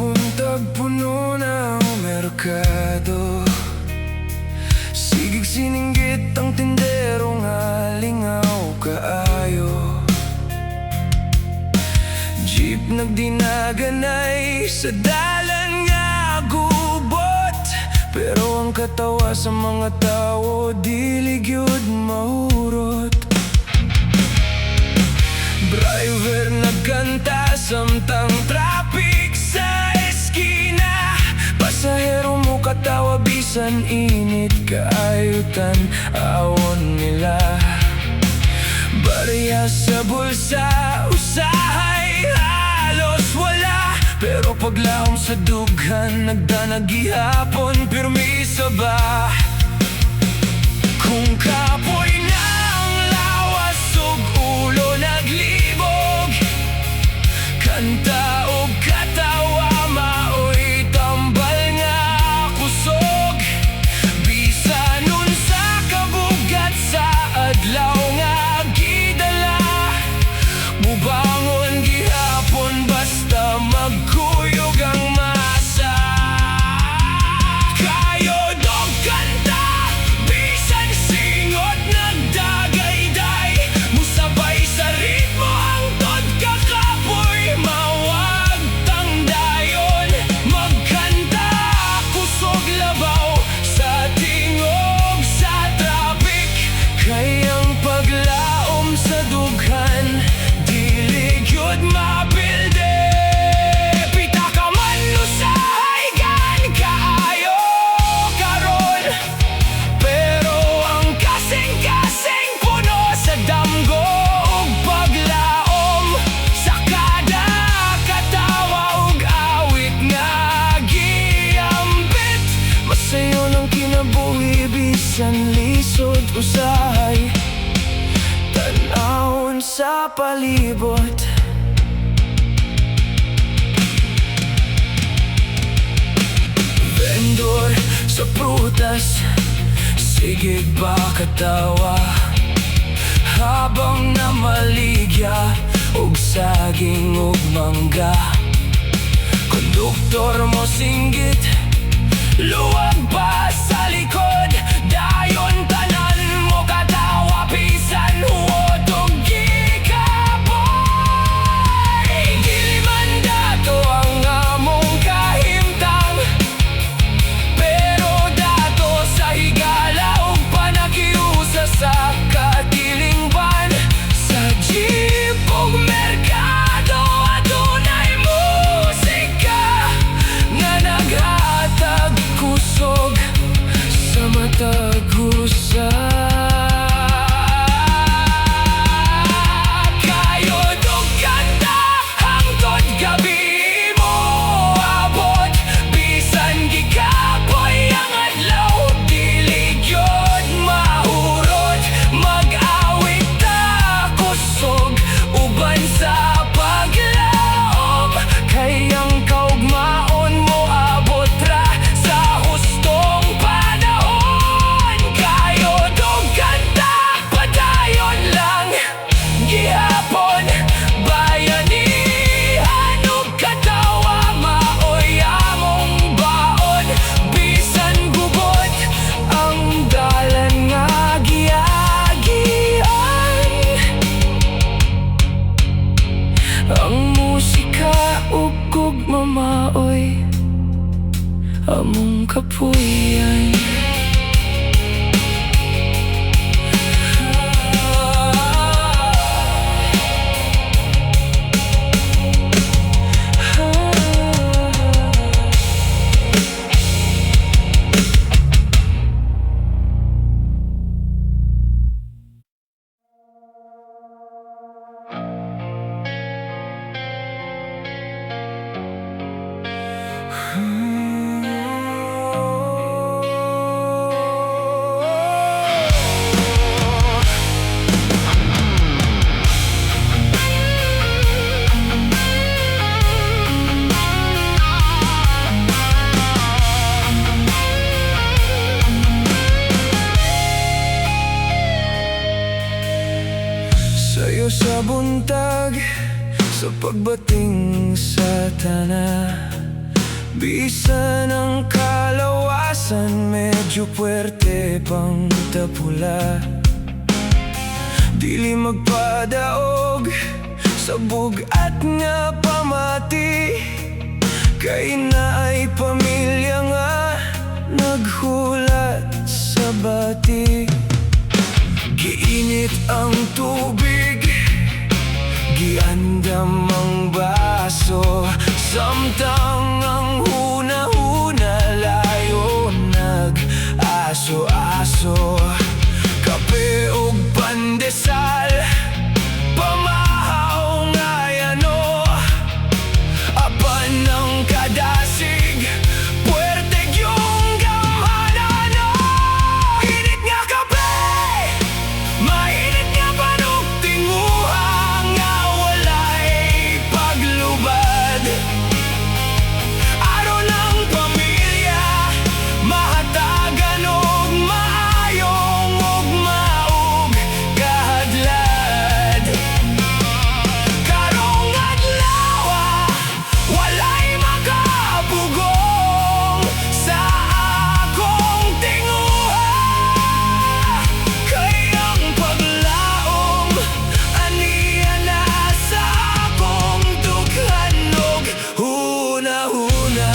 buntag puno ng merkado, sigig sininggit ang tinderong alingaw kaayo. Jeep nagdinaganay sa dalan nga gubot, pero ang katawa sa mga tao dili gyud mahurot. Driver nagkanta samtang traffic sa eskina, pasahero mo katawa bisan init kaayutan awon nila. Barya sa bulsa usahay halos wala, pero paglahom sa dughan nagdanag gihapon pirmi sa ba. Kung kapoy na ang lawas ug ulo naglibog, kanta og katawa maoy tambal nga kusog. Bisan unsa kabugat sa adlaw nga gidala, mubangon gihapon basta magkuyog ang masa. Kayo dog kanta bisan singot nagdagayday, musabay sa ritmo hangtod kakapoy mawag tangdayon. Magkanta kusog labaw sa tingog sa traffic, kayang paglaom sa dughan dili gyud mapilde. Pita ka man usahay gan kaayo karon, pero ang kasing-kasing puno sa damgo ug paglaom. Sa kada katawa ug awit nga giambit, masayo ng kinabuhi bisan lisod usahay tanawon sa palibot. Vendor sa prutas, sige ba katawa habang namaligya og saging ug mangga. Konduktor mo singgit, luwag pa sa likod, dayon tanan mo katawa bisan huwad ug gikapoy. Dili man dato ang among kahimtang, pero dato sa higala ug panagiusa sa katilingban. Sa jeep ug merkado adunay musika nga naghatag kusog sa matag husay. Kayo dog kanta hangtod gabi mo abot, bisan gikapoy ang adlaw dili gyud mahurot. Mag-awit ta kusog uban sa paglaom, kayang kaugmaon mo abot ra sa hustong panahon. Kayo dog kanta padayon lang gihapon, bayanihan ug katawa maoy among baon. Bisan gubot ang dalan nga giagian, ang musika ug gugma maoy among kapuyan. sa buntag, sa pagbating sa tana, Bisa ng kalawasan, medyo puwerte pang tapula. Dili magpadaog sa bugat nga pamati, kay naay pamilya nga naghulat sa bati. Giinit ang tubig, giandam ang baso, samtang ang huna-huna layo nag-aso-aso. Kape ug pandesal, pamahaw nga yano, apan ng kadasig, puwerte yung gamhanano. Init nga kape, mainit nga panog, tinguha nga walay paglubad. Araw ng pamilya, mahatagan og maayong ug maog kahadlad. Karong adlawa, walay makapugong sa akong tinguha, kay ang paglaom aniya na sa akong dughan og huna-huna.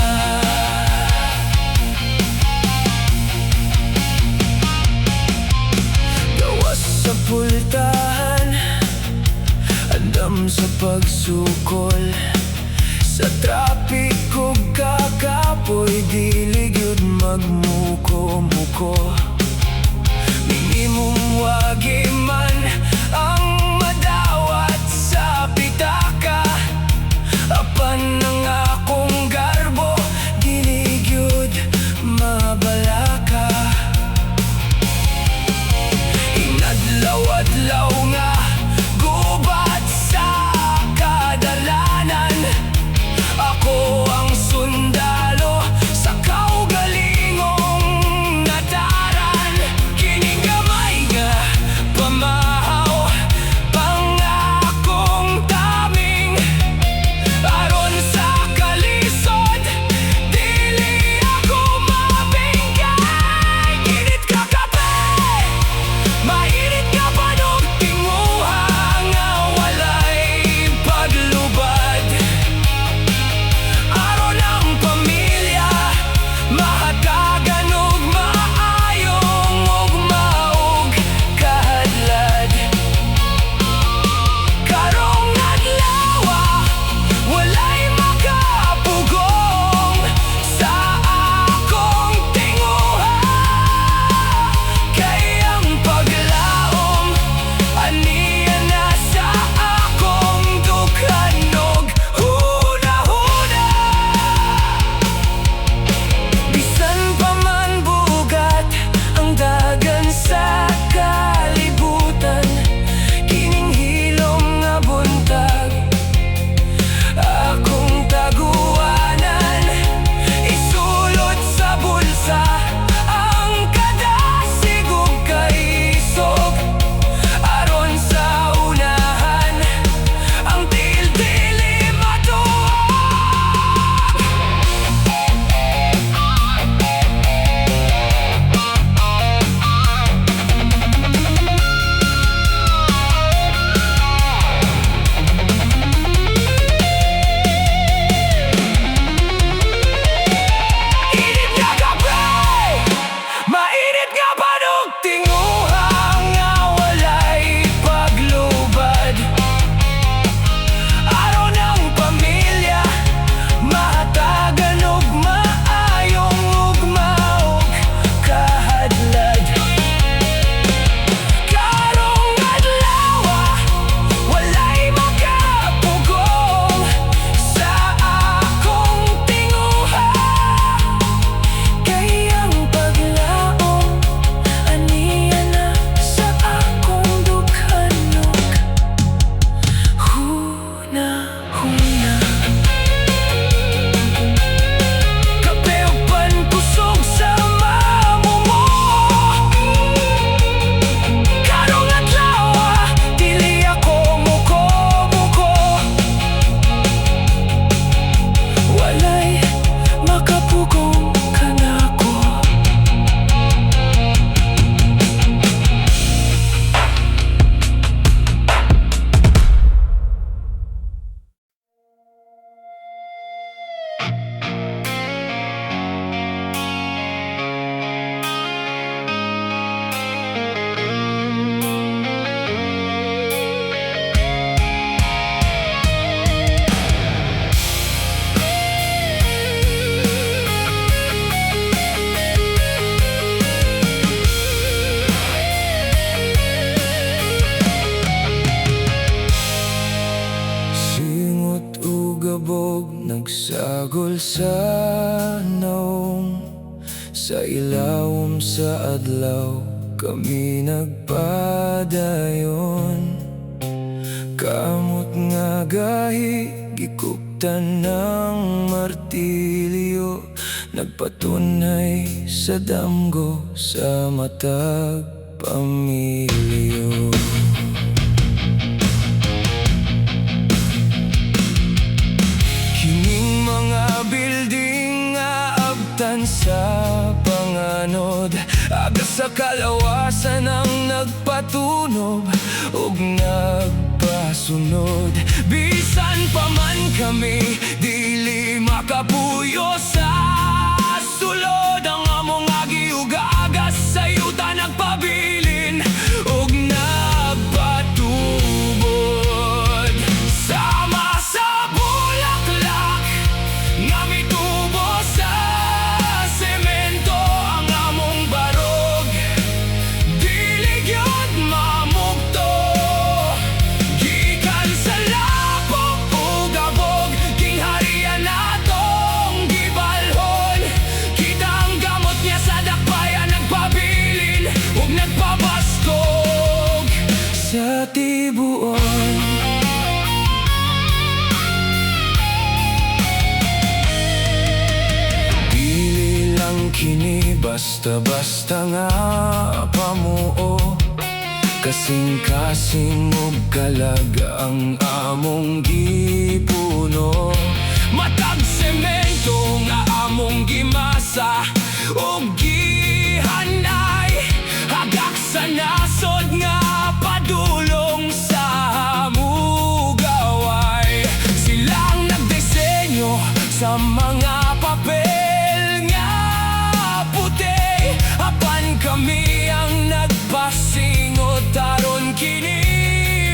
Gawas sa pultahan, andam sa pagsukol, sa trapiko kakapoy, dili gyud magmuko-muko. Minimum wagi man ang madawat sa pitaka, apan ang akong garbo, dili gyud mabalaka. Inadlaw-adlaw nga gubat sa kadalanan, ako ang sundalo sa kaugalingong nataran. Kining gamay nga pamahaw Tungkol sa naong sa ilawom sa adlaw kami nagpadayon. Kamot nga gahi gikuptan ng martilyo, nagpatunay sa damgo sa matag pamilyo. Kining mga building nga abtan sa panganod, aga sa kalawasan ang nagpatunob ug nagpasunod. Bisan pa man kami dili makapuyo sa sulod, ang among agiuga-agas sa yuta nagpabilin ug nagpatubod. Sama sa bulaklak nga mitubo sa semento ang among barog, dili gyud mamugto. Gikan sa lapok ug abog, kingharian natong gibalhon. Kita ang gamot niya sa dakbayan nagpabilin ug nagpabaskog sa tibuon. Dili lang kini basta-basta nga pamuo, kasing-kasing ug kalag ang among gipuno. Matag semento nga among gimasa ug gihanay, hagak sa nasod nga padulong sa hamugaway. Silang nagdisenyo sa mga papel nga puti, apan kami ang nagpasingot taron kini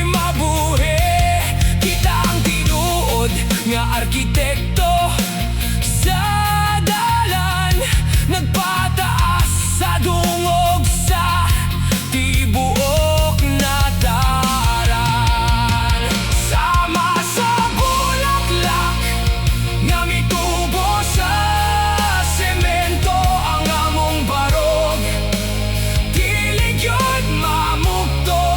mabuhi. Kita ang tinuod nga arkitekto sa dalan, nagpataas sa dungog sa tibuok na daran. Sama sa bulaklak nga mitubo sa semento ang among barog, dili gyud mamugto.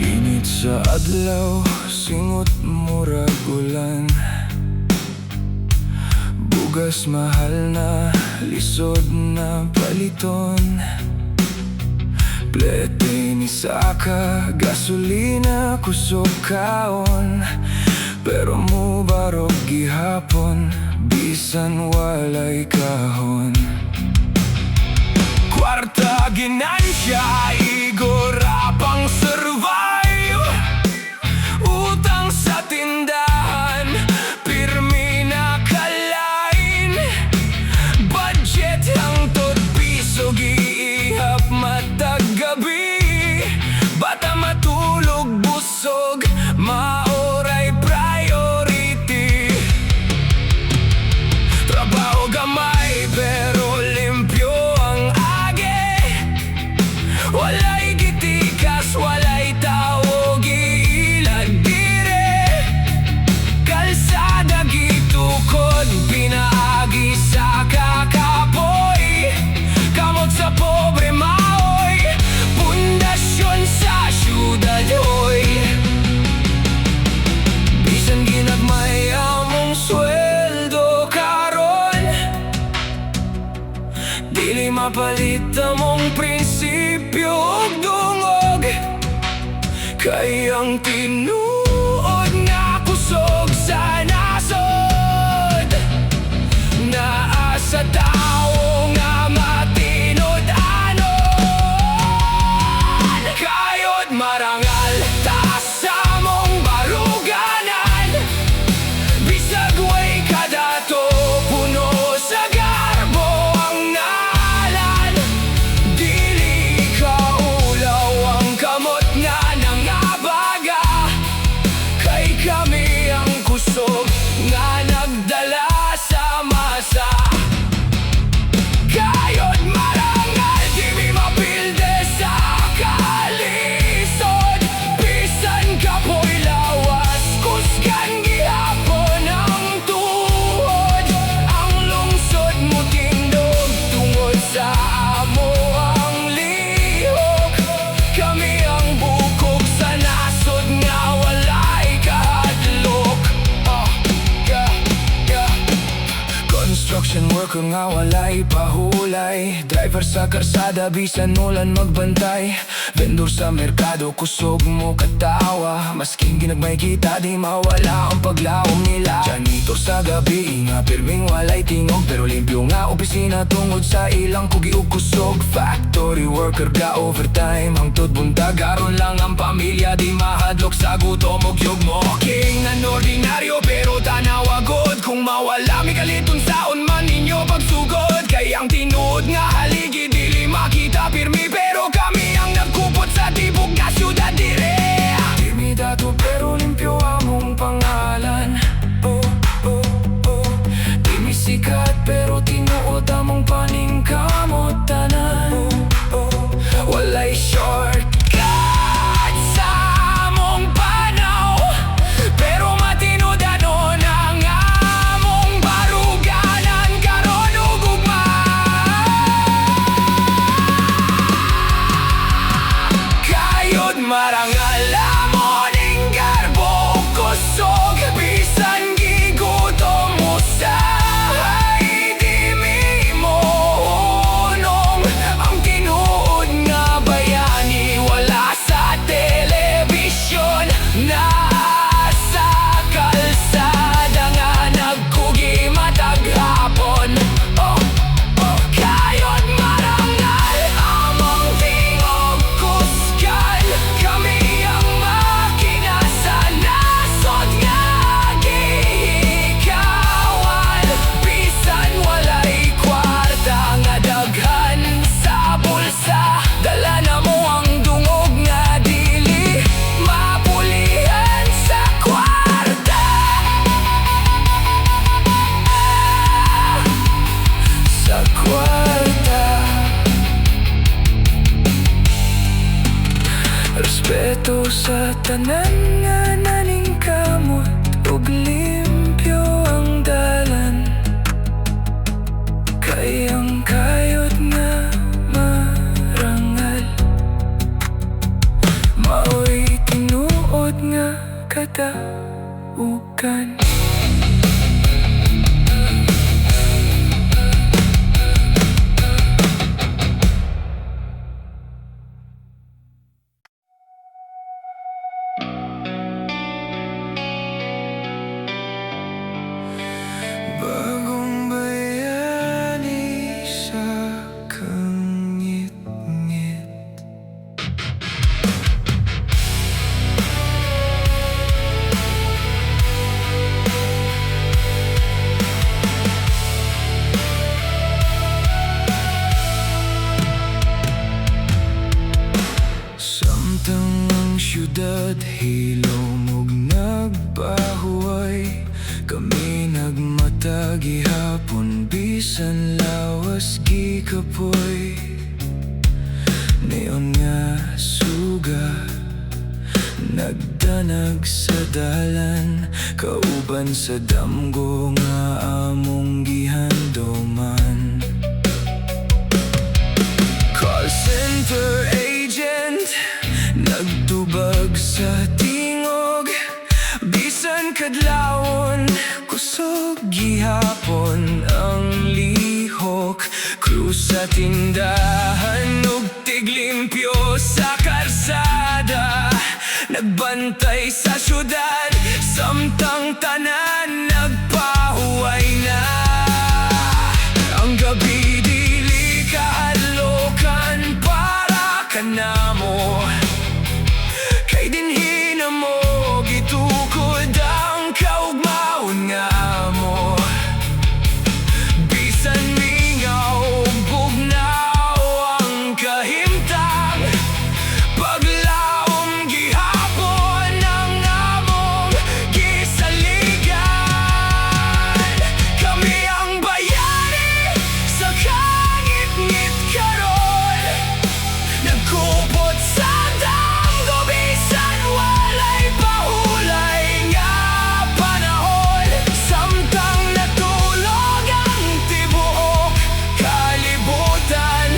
Init sa adlaw, singot murag ulan. Bugas mahal na, lisod na paliton. Plete ni saka, gasolina kusog kaon. Pero mo barog gihapon, bisan walay kahon. Kwarta ginansya, igora pang survive. Utang sa tindahan, pirmi na kalain. Budget ang tot piso, giihap matag gabi. Bata matulog busog, maoray priority. Trabaho gamay pero limpyo ang age. Walay gitikas, walay tao, giilad dire. Kalsada gitukod, pinaagi sa kakapoy. Kamot sa pobre maoy, pundasyon sa syudad hoy. Bisan ginagmay among sweldo karon, dili mapalit among prinsipyo ug dungog. Kay ang tinuod nga kusog sa nasod, naa sa tao nga matinod-anon. Kayod marangal, taas sa mong baruganan. Bisag way kadato, puno sa garbo ang ngalan. Dili kaulaw ang kamot nga nangabaga. Kay kami ang kusog nga nagdala sa masa. Kayod marangal, di mi mapilde sa kalisod. Bisan kapoy lawas, kusgan gihapon ang tuhod. Ang lungsod mo tindog, tungod sa amo ang lihok. Kami ang bukog sa nasod nga walay kahadlok. Construction worker nga walay pahulay. Driver sa karsada, bisan ulan magbantay. Vendor sa merkado, kusog mo katawa. Masking ginagmay kita, di mawala ang paglawom nila. Janitor sa gabi, nga pirming walay tingog. Pero limpyo nga opisina, tungod sa ilang kugi ug kusog. Factory worker ga overtime, hangtod buntag. Aron lang ang pamilya, di mahadlok sa gutom ug yugmo. King nan ordinaryo, pero tanawagod. Kung mawala mi kaliton saon man ninyo pagsugod. Kay ang tinuod nga haligi, dili makita pirmi. Pero kami ang nagkupot sa tibok nga syudad dire. Timidato pero limpyo among pangalan. Di mi sikat pero tinuod among paningkamot tanan. Walay shortcut sa among panaw, pero matinodanon ang among baruganan karon ug ugma. Kayod marangal amon ing garbo kusog. Bisan gigutom mo sa di mi mohunong. Ang tinuod nga bayani wala sa telebisyon, nasa kalsada nga nagkugi matag hapon. Kayod marangal among tingog kusgan. Kami ang Respeto sa tanan nga naningkamot, ug limpyo ang dalan. Kay ang kayot nga marangal, mao'y tinuod nga kadaugan. Bagong bayani sa kangit-ngit, samtang ang syudad hilom ug nagbahuay, kami nagmata gihapon bisan lawas gikapoy. Neon nga suga nagdanag sa dalan, kauban sa damgo nga among gihandoman. Call center agent nagtubag sa tingog, bisan kadlawon kusog gihapon ang lihok. Krus sa tindahan ug tiglimpyo sa karsada, nagbantay sa syudad samtang tanan nagpahuway na. Ang gabi dili kahadlokan para kanamo, kay dinhi na mo gitukod ang kaugmaon nga amo. Bisan mingaw ug bugnaw ang kahimtang, paglaom gihapon ang among gisaligan. Kami ang bayani sa kangit-ngit karon, nagkupot sa damgo bisan walay pahulay nga panahon. Samtang natulog ang tibuok kalibutan,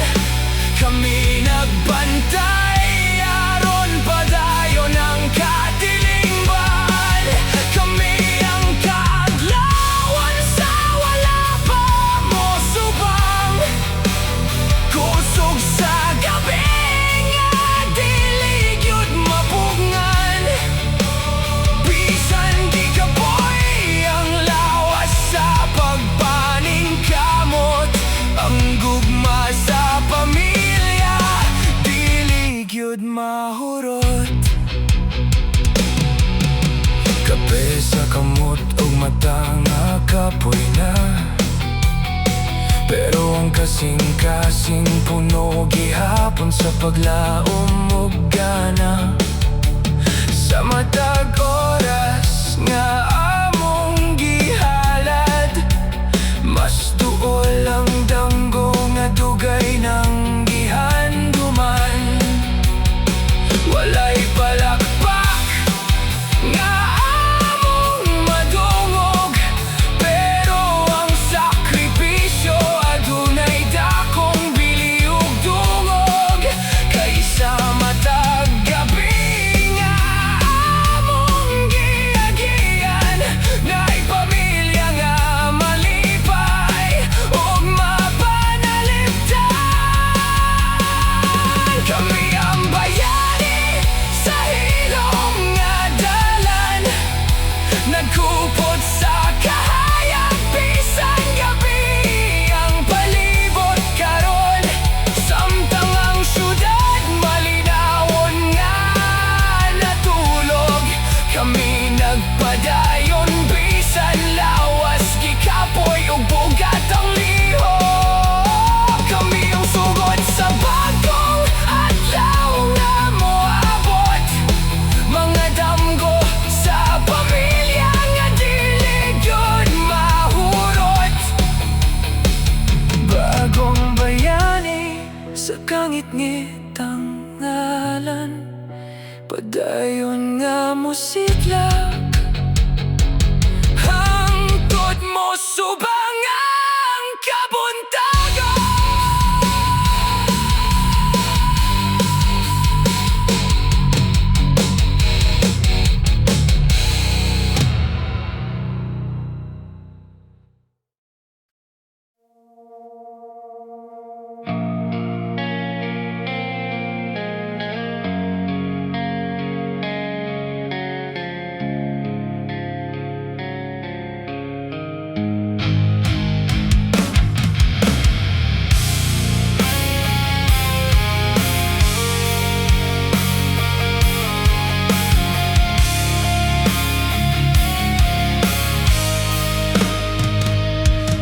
kami nagbantay aron padayon ang katilingban. Kami ang kaadlawan sa wala pa mo subang, kusog sa gabi nga dili gyud mapugngan. Bisan di kapoy ang lawas sa pagpaningkamot, ang gugma sa pamilya dili gyud mahurot. Kape sa kamot ug mata nga kapoy na, pero ang kasing-kasing puno gihapon sa paglaom ug gana. Sa matag oras nga among gihalad, mas tuol ang damgo nga dugay ng gihanduman. Walay palakpak nga among madungog, pero ang sakripisyo adunay dakong bili ug dungog. Kaysa padayon nga mo sitlak. Hangtod mo subang ang kabuntagan.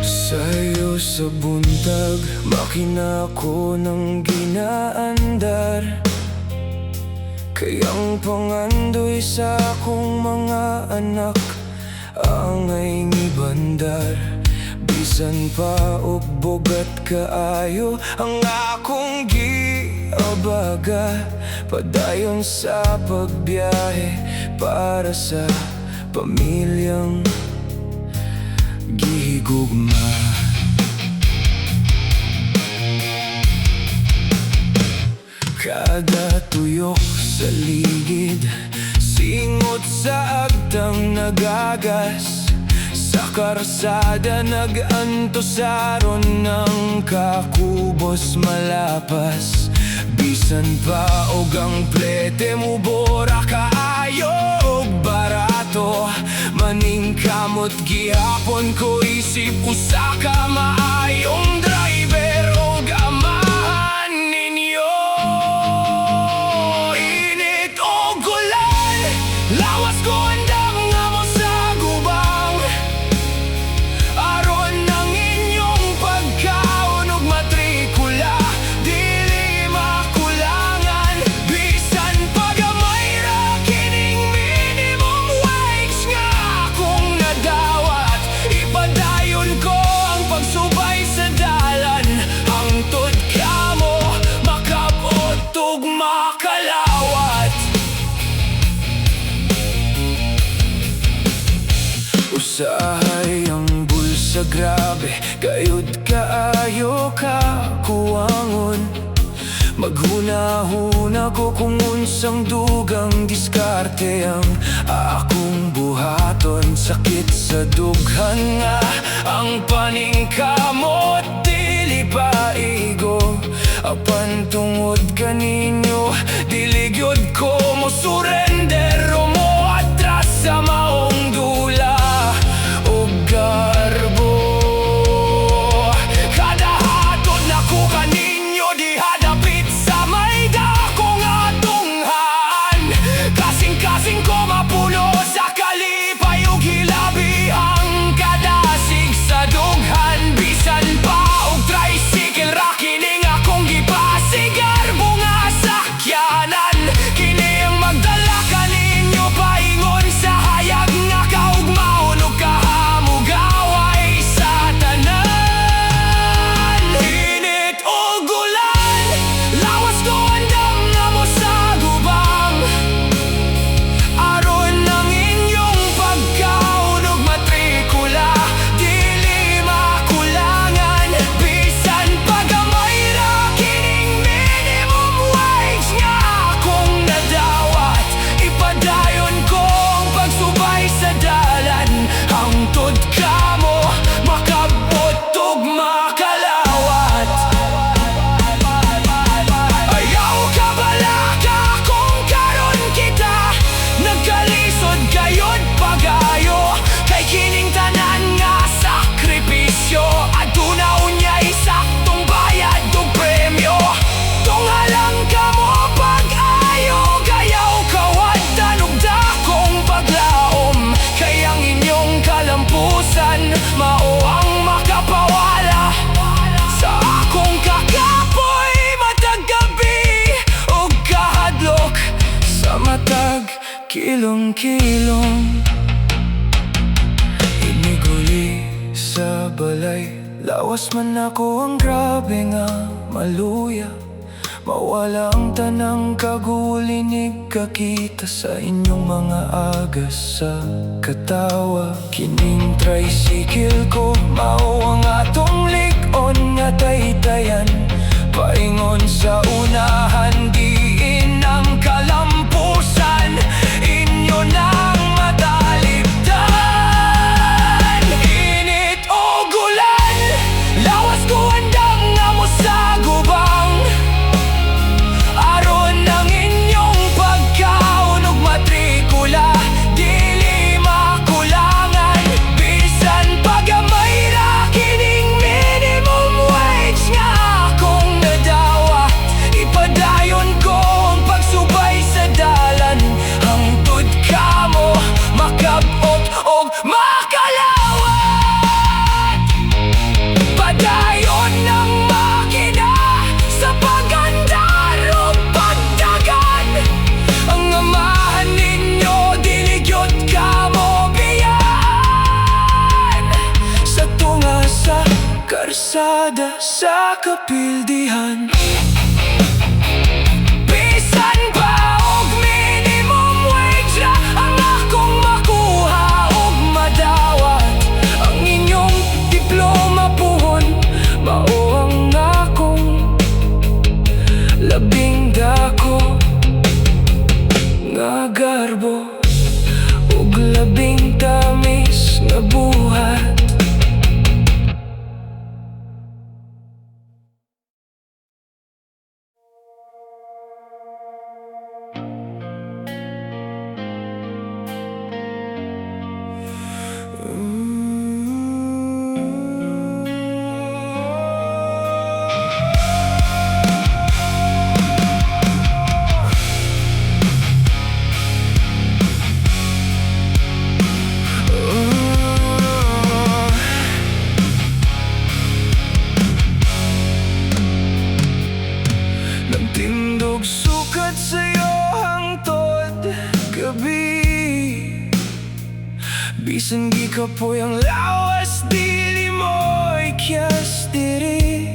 Sa'yo sa buntag, makina ko ng ginaandar. Kayang pangandoy sa akong mga anak, angay ni bandar. Bisan pa og bogat kaayo ang akong giabaga, padayon sa pagbiyahe para sa pamilyang gihigugma. Kada tuyok sa ligid, singot sa agtang nagagas. Sa karsada nag-antosaron ng kakubos malapas. Bisan pa og ang plete mo bora kaayo og barato, maning kamot gihapon ko isip usa ka maayong driver og amahan ninyo. Init o gulan, lawas ko andam nga mo sa gubang. Aron ng inyong pagkaon ug matrikula, dili makulangan. Bisan pagamay ra kining minimum wage nga akong nadawat, ipadayon ko ang pagsubay sa dalan. Hangtod kamo makabot ug makalawat. Usahay ang bulsa grabe, gayud kaayo ka kuwangon. Maghunahuna ko kung unsang dugang diskarte ang akong buhaton. Sakit sa dughan nga ang paningkamot, dili paigo. Apan tungod kaninyo, dili gyud ko mo surrender o mo atras sa maong dula o garbo. Kada hatod na ko kaninyo, di hadapit sa may dakong atunghan. Kasing-kasing ko mapuno sa kalipay ug hilabi ang kadasig sa dughan. Bisan pa og tricycle ra kining akong gipasigar, bunga sakyanan. Kini ang magdala kaninyo paingon sa hayag nga kaugmaon ug kahamugaway sa tanan. Init o gulan, lawas ko andam nga mo sa gubang. Aron ng inyong pagkaon ug matrikula, dili makulangan. Bisan pagamay ra kining minimum wage nga akong nadawat, ipadayon ko ang pagsubay sa dalan. Hangtod kamo makabot ug makalawat. Ayaw ka bala ka kung karon kita nagkalisod gayod pagayo. Kay kining tanan nga sakripisyo, aduna unya'y saktong bayad ug premyo. Tungalang ka mo pag-ayo, gayaw kawadtan ug dakong paglaom. Kay ang inyong kalampusan mao ang makapawala sa akong kakapoy matag gabi ug kahadlok sa matag kilong-kilong. Iniguli sa balay, lawas man ako ang grabe nga maluya. Mawala ang tanang kagulinig kakita sa inyong mga agas sa katawa. Kining tricycle ko mao ang atong lig-on nga taytayan. Paingon sa unahan diin ang kalampusan, inyo nang matalipdan. Init o gulan, lawas ko andam nga mo sa gubang. Aron ng inyong pagkaunog matrikula, dili makulangan. Bisan pagamay ra kining minimum wage nga akong nadawa. Ipadayon ko ang pagsubay sa dalan, hangtod ka mo makabot og makalawat. Padayon ng makina sa pagandar o pagdagan. Ang amahan ninyo diligyot ka mo biyan. Sa tunga sa karsada sa kapildihan, bisan pa og minimum wage ra ang akong makuha og madawat. Ang inyong diploma puhon mao ang akong labing dako nga garbo ug labing tamis nga buhat. Nagtindog sukat sa'yo hangtod gabi. Bisan di ka po yung lawas, dili mo ikyas diri.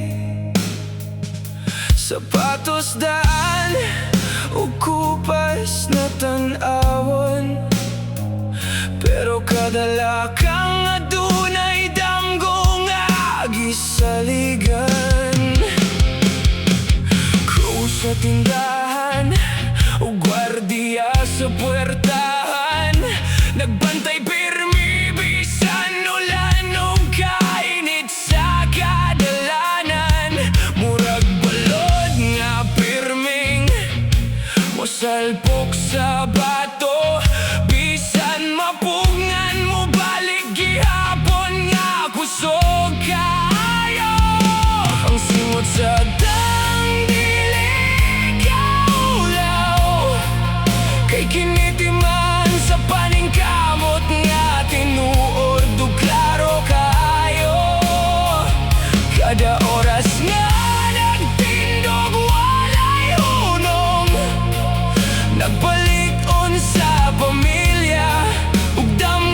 Sapatos daan o kupas na tan-awon, pero kadala kang adunay damgo nga gisaligan. Sa tindahan o gwardiya sa puwertahan, nagbantay pirmi bisan ulan o kainit sa kadalanan. Murag balod nga pirming mosalpok sa bato, bisan mapungan mo balik gihapon nga kusog kayo. Ang simot sa kinitiman sa paningkamot nga tinuod o klaro kaayo. Kada oras nga nagtindog walay hunong, nagbalik-on sa pamilya ug dam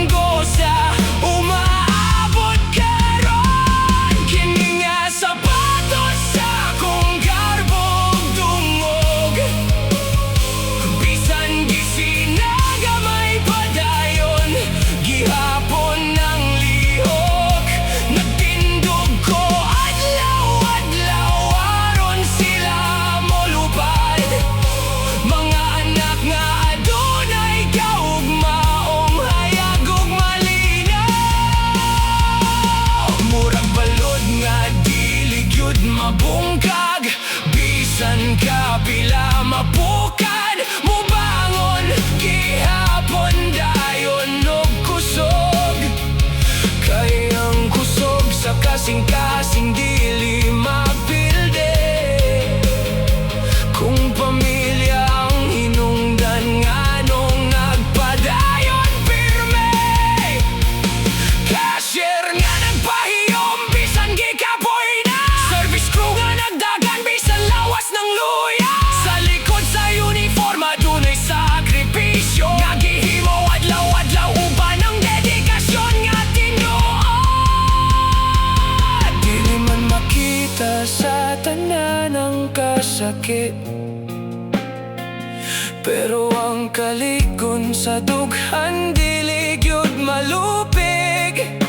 Pero ang kalikon sa dughan dili gyud malupig.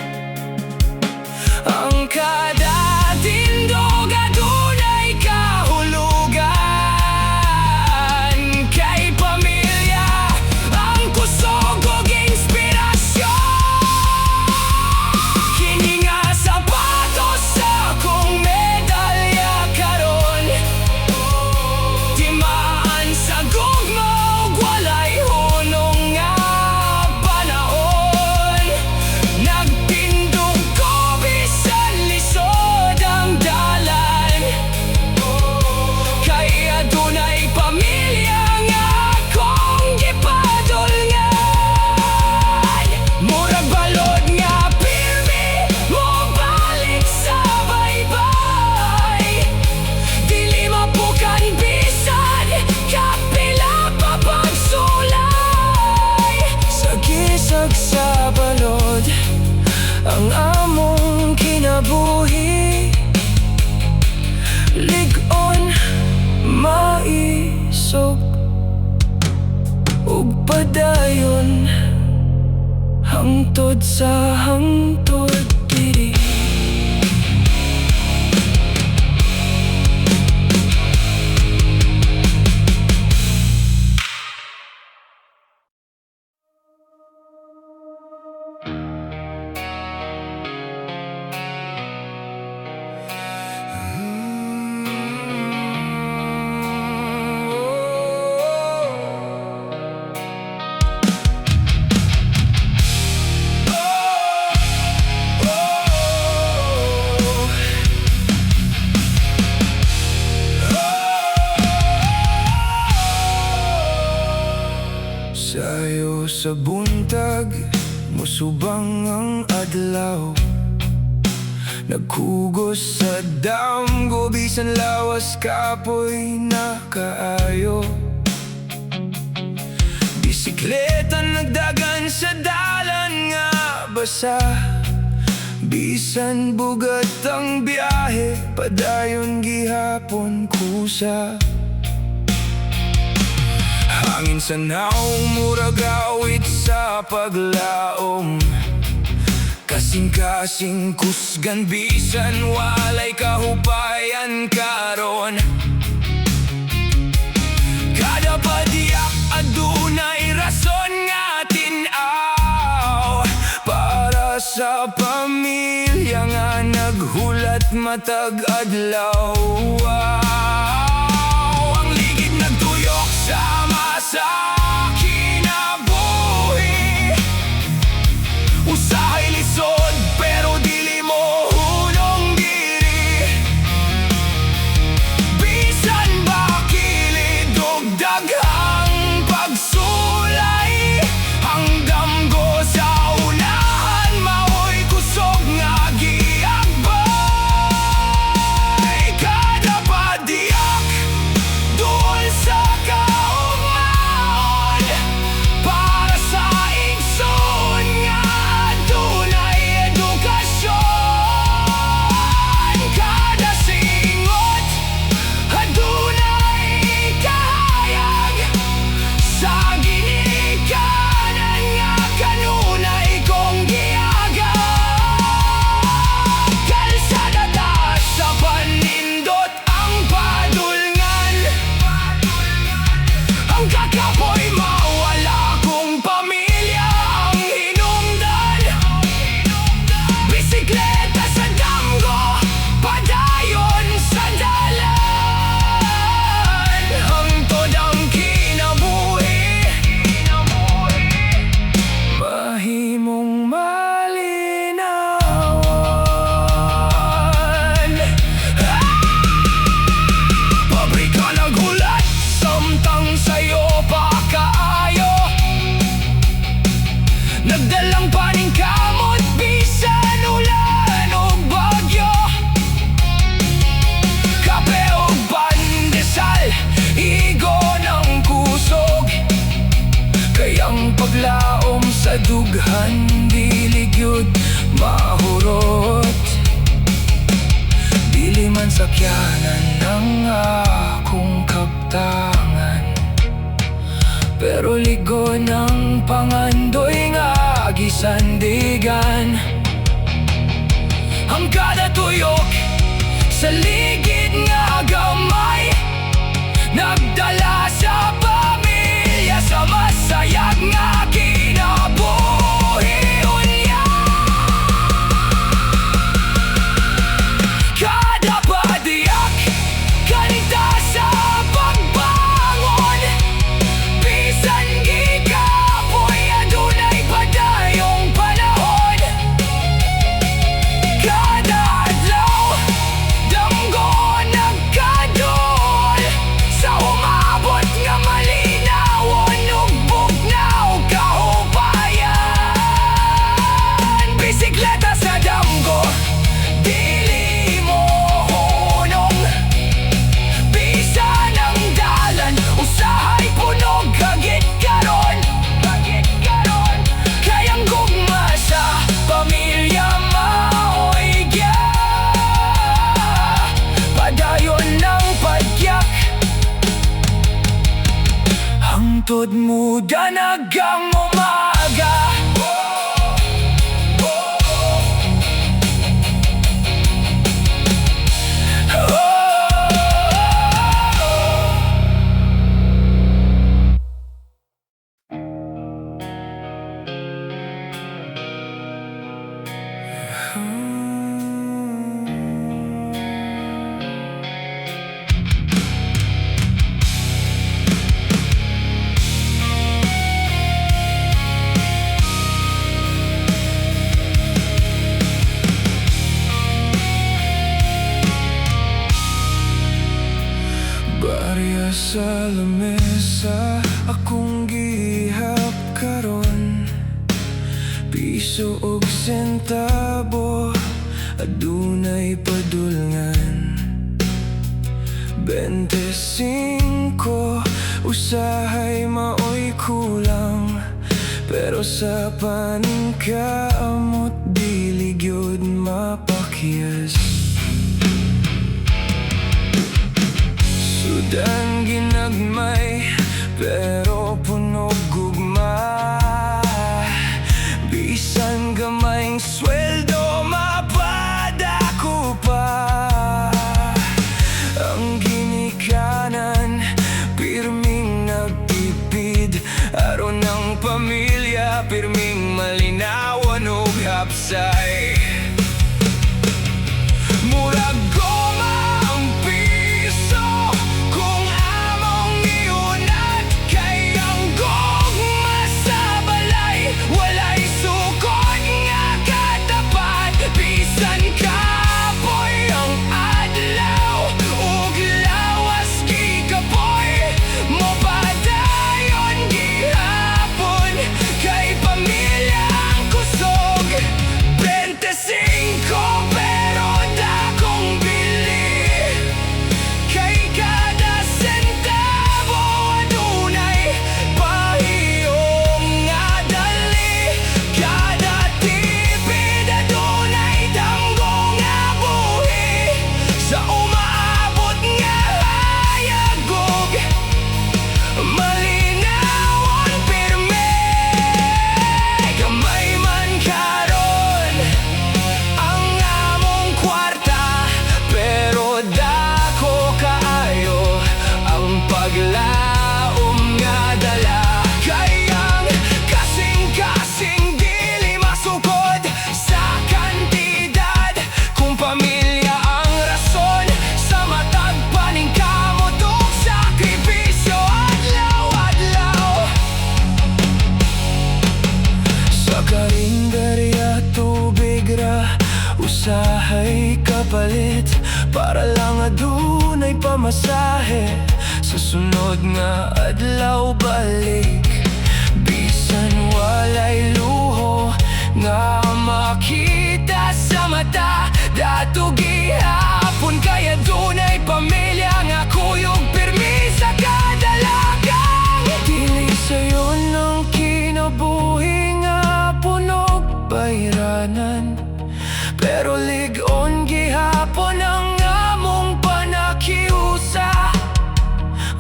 Ang kada tindog adunay kahulugan. Kay pamilya ang kusog ug inspirasyon. Kini nga sapatos sa akong medalya karon. Timaan sa gugma ug walay hunong nga panahon. Nagtindog ko bisan lisod ang dalan. Kay adunay pamilya nga akong gipadulngan. Murag balod nga pirmi mo balik sa baybay. Dili mapukan bisan kapila pa pagsulay. Sa gisag sa balod ang among kinabuhi. Lig-on, maisog ug padayon hangtod sa hangtod diri. Sayo sa buntag, musubang ang adlaw. Naghugos sa damgo, bisan lawas kapoy na kaayo. Bisikleta nagdagan sa dalan nga basa. Bisan bugat ang biyahe, padayon gihapon kusa. Hangin sa naong murag awit sa paglaom. Kasing-kasing kusgan bisan walay kahupayan karon. Kada padiyak adunay rason nga tin-aw. Para sa pamilya nga naghulat matag adlaw. Ang ligid nagtuyok sama sa kinabuhi. Usahay lisod pero dili mo hulong diri. Bisan ba kilid ug daghang pagsulay. Ang damgo sa unahan maoy kusog nga giagbay. Kada padiyak duol sa kaugmaon. Para sa igsoon nga adunay edukasyon. Kada singot adunay kahayag. Sa ginikanan nga kanunay kong giagad. Kalsada taas sa panindot ang padulngan. Ang kakapoy mawala kung pamilya ang hinungdan. Bisikleta sa damgo, padayon sa dalan. Hangtod ang kinabuhi, mahimong malinawan. Pabrika naghulat, samtang sayo pa kaayo. Nagdalang paningkamot, bisan ulan o bagyo. Kape o pandesal, igon ang kusog. Kayang paglaom sa dughan, dili gyud mahurot. Dili man sakyanan ng akong kaptangan. pero ligon ang pangandoy nga gisandigan. Ang kada tuyok sa ligid nga gamay nagdala sa pamilya sa masayag nga kinabuhi unya. Kada padiyak kanita sa pagbangon, bisan gikapoy adunay padayong panahon. Kada adlaw damgo nagkadol sa umabot nga malinawon ug bugnaw kahupayan. Bisikleta sa damgo dili mo hunong, bisan ang dalan usahay punog kagit karon. Kayang gugma sa pamilya maoy gya, padayon ng padyak hangtod muda nagang umaga. Barya sa lamesa akong gihap karon, piso og sentabo adunay padulngan. 25 usahay maoy kulang, pero sa paningkamot dili gyud mapakyas. Sudan ginagmay pero punog gugma, bisan gamayng sweldo mapadako pa. Ang ginikanan pirming nagtipid, aron ng pamilya pirming malinawan ug hapsay. Murag goma ang piso kung among iunat, kay ang gugma sa balay walay sukod nga katapat. Bisan kapoy ang adlaw ug lawas gikapoy, mopadayon gihapon kay pamilya ang kusog. 25 pero dakong bili, kay kada sentabo adunay pahiyong nga dali. Kada tipid adunay damgo nga buhi, sa umaabot nga hayagog malinawon pirme. Gamay man karon ang among kwarta, pero dako kaayo ang paglaom nga dala. Kay ang kasing-kasing dili masukod sa kantidad, kung pamilya ang rason sa matag paningkamot ug sakripisyo adlaw-adlaw. Sa karinderya tubig ra usahay kapalit, para lang adunay pamasahe sa sunod nga adlaw balik. Bisan walay luho nga makita sa mata, dato gihapon kay adunay pamilya nga kuyog pirmi sa kadalagang. Dili sayon ang kinabuhi nga punog bayranan, pero ligon gihapon ang among panakiusa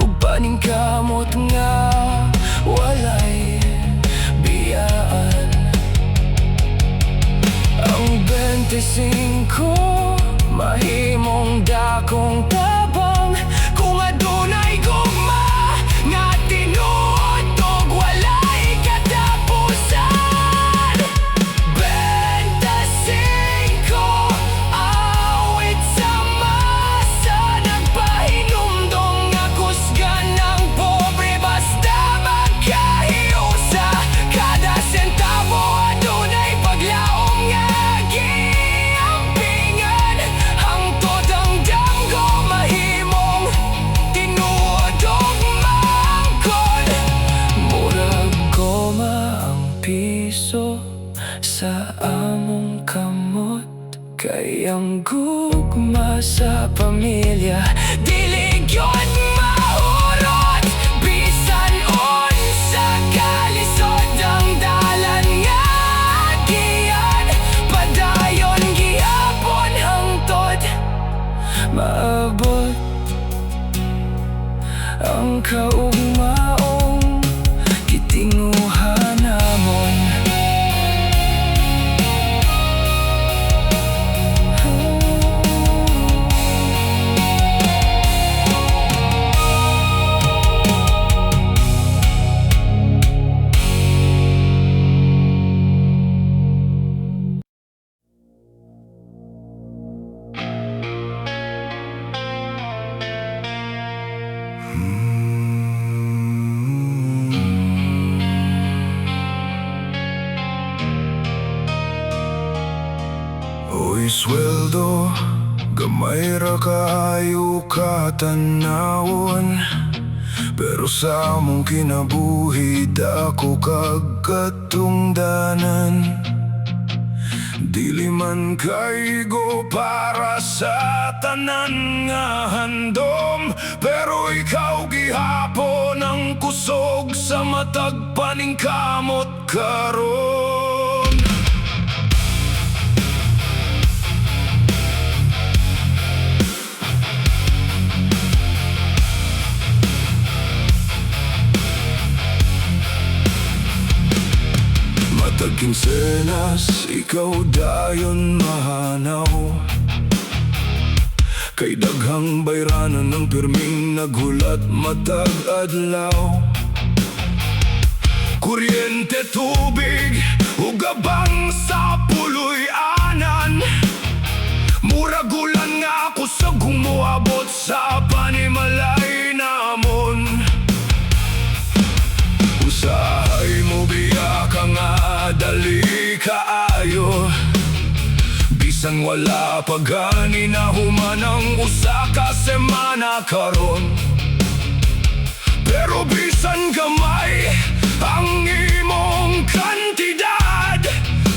ug paningkamot nga Kay ang gugma sa pamilya dili gyud mahurot. Bisan unsa kalisod ang dalan nga agian, padayon gihapon hangtod maabot ang kaugmaong gitinguhan namon. Uy sweldo, gamay ra kaayo katanawon, pero sa among kinabuhi dako kag katungdanan. Dili man kaigo para sa tanan nga handom, pero ikaw gihapon ang kusog sa matag paningkamot karon. Matag kinsenas, ikaw dayon mahanaw, kay daghang bayranan ng pirming naghulat matag adlaw. Kuryente, tubig, ug gabang sa puloy anan, murag ulan nga ako sa gumuabot sa panimalay namon. Usahay mo biya ka nga dali kaayo, bisan wala pa gani na humanang usa ka semana karon. Pero bisan gamay ang imong kantidad,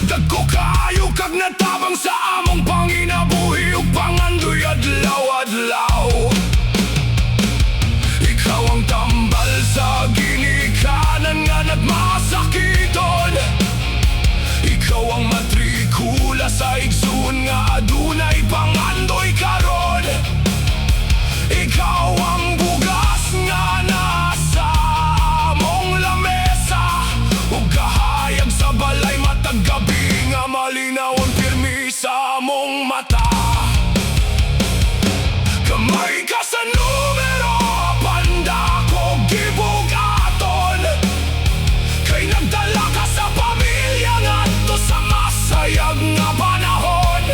dagko kaayo kag natabang sa among panginabuhi ug pangandoy adlaw-adlaw. Ikaw ang tambal sa ginikanan nga nagmasakiton, ikaw ang matrikula sa igsoon nga adunay pangandoy karon. Ikaw ang bugas nga nasa among lamesa, ug kahayag sa balay matag gabi nga malinawon pirmi sa among mata. Kamay ka sa numero, panda ko gibugaton, kay nagdala ka sa pamilya ngadto sa masayag nga panahon.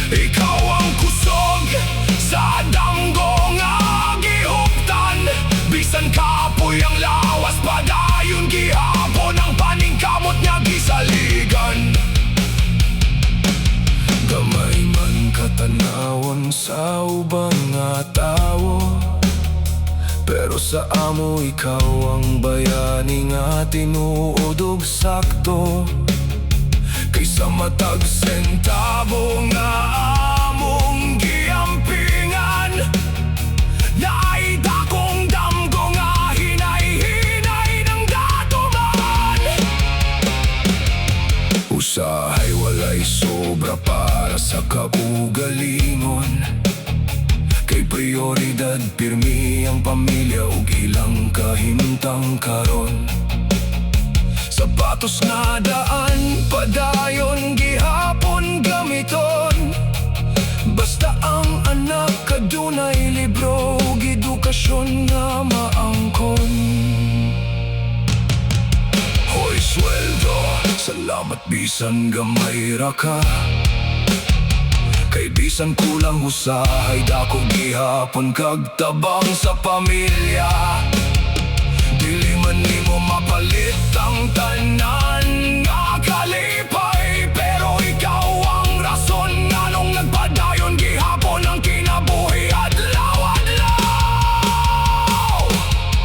Ikaw ang kusog sa damgo nga gihuptan, bisan kapoy ang lawas padayon gihapon ang paningkamot nga gisaligan. Gamay man katanawon sa ubang nga tawo, pero sa amo ikaw ang bayani nga tinuod ug sakto, kaysa matag sentabo nga among giampingan. Naay dakong damgo nga hinay-hinay ng datuman. Usahay walay sobra para sa kaugalingon, kay prioridad pirmi ang pamilya ug ilang kahimtang karon. Sapatos nga daan, padayon gihapon gamiton, basta ang anak kadunay libro ug edukasyon nga maangkon. Hoy sweldo, salamat bisan gamay ra ka, kay bisan kulang usahay dako gihapon kag tabang sa pamilya. Dili man nimo mapalit ang tanan nga kalipay, pero ikaw ang rason nga nung nagpadayon gihapon ang kinabuhi adlaw-adlaw.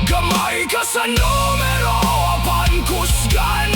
Gamay ka sa numero, apan kusgan